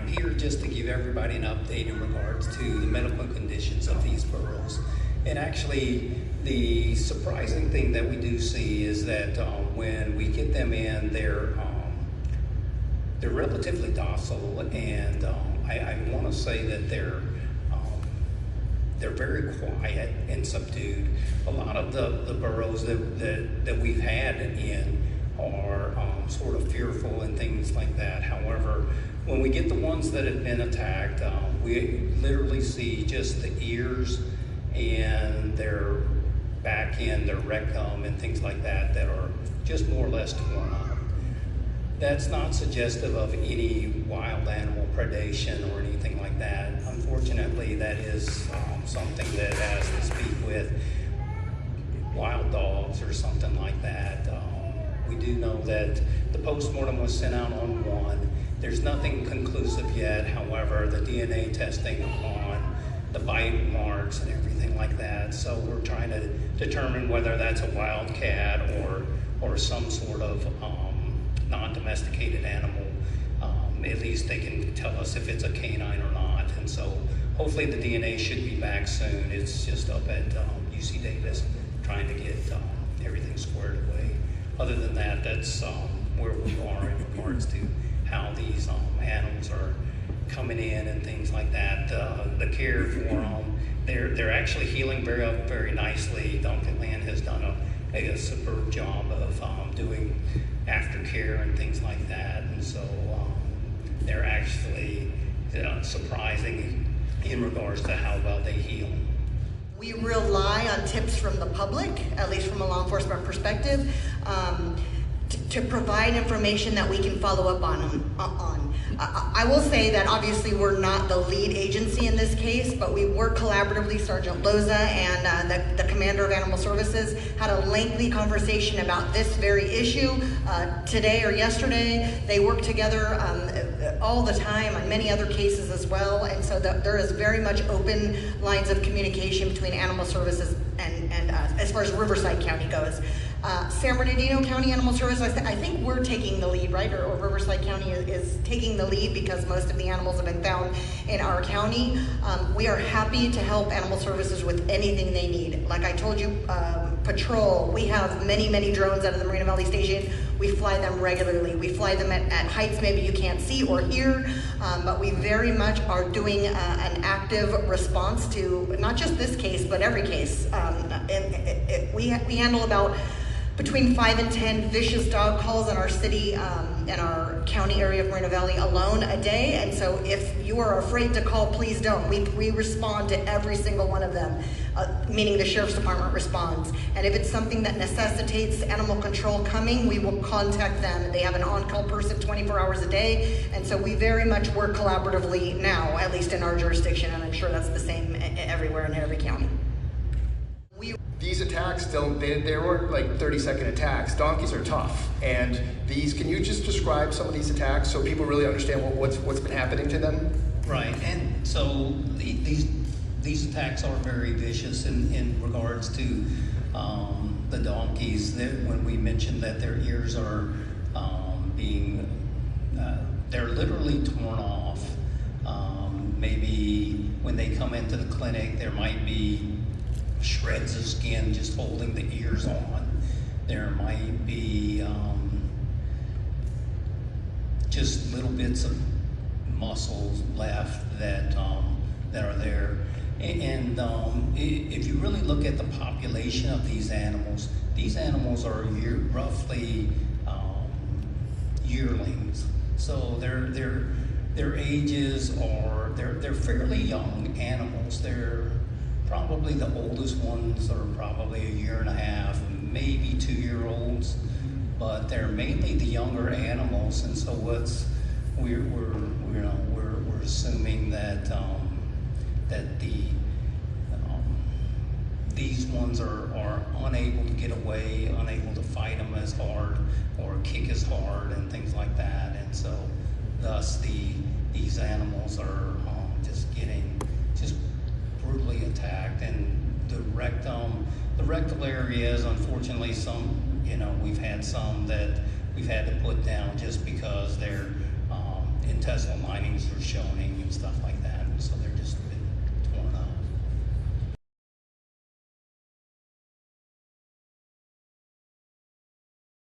I'm here just to give everybody an update in regards to the medical conditions of these burros. And actually, the surprising thing that we do see is that when we get them in, they're relatively docile, and I want to say that they're very quiet and subdued. A lot of the burros that we've had in are sort of fearful and things like that. However, when we get the ones that have been attacked, we literally see just the ears and their back end, their rectum and things like that that are just more or less torn up. That's not suggestive of any wild animal predation or anything like that. Unfortunately, that is something that has to speak with wild dogs or something like that. We do know that the postmortem was sent out on one. There's nothing conclusive yet. However, the DNA testing on the bite marks and everything like that. So we're trying to determine whether that's a wild cat or some sort of non-domesticated animal. At least they can tell us if it's a canine or not. And so hopefully the DNA should be back soon. It's just up at UC Davis trying to get everything squared away. Other than that, that's where we are in regards to how these animals are coming in and things like that. The care for them, they're actually healing very nicely. Donkeyland has done a superb job of doing aftercare and things like that, and so they're actually surprising in regards to how well they heal. We rely on tips from the public, at least from a law enforcement perspective, to provide information that we can follow up on. I will say that obviously we're not the lead agency in this case, but we work collaboratively. Sergeant Loza and the Commander of Animal Services had a lengthy conversation about this very issue today or yesterday. They work together all the time on many other cases as well, and so there is very much open lines of communication between Animal Services and as far as Riverside County goes. San Bernardino County Animal Service, I think we're taking the lead, right? Or Riverside County is taking the lead because most of the animals have been found in our county. We are happy to help Animal Services with anything they need. Like I told you, patrol, we have many drones out of the Marina Valley Station. We fly them regularly. We fly them at heights maybe you can't see or hear, but we very much are doing an active response to not just this case, but every case. We handle about between 5 and 10 vicious dog calls in our city and our county area of Moreno Valley alone a day. And so if you are afraid to call, please don't. We respond to every single one of them, meaning the Sheriff's Department responds. And if it's something that necessitates animal control coming, we will contact them. They have an on-call person 24 hours a day. And so we very much work collaboratively now, at least in our jurisdiction. And I'm sure that's the same everywhere in every county. These attacks they weren't like 30-second attacks. Donkeys are tough, and can you just describe some of these attacks so people really understand what's been happening to them? Right, and so these attacks are very vicious in regards to the donkeys. When we mentioned that their ears are they're literally torn off. Maybe when they come into the clinic, there might be shreds of skin just holding the ears on. There might be just little bits of muscles left that are there. And if you really look at the population of these animals are roughly yearlings. So their ages are they're fairly young animals. They're probably the oldest ones are probably 1.5 years, maybe 2-year-olds, but they're mainly the younger animals. And so we're assuming that these ones are unable to get away, unable to fight them as hard or kick as hard and things like that. And so thus these animals are just brutally attacked. And the rectal areas, unfortunately, we've had some that we've had to put down just because their intestinal lining through shoning and stuff like that.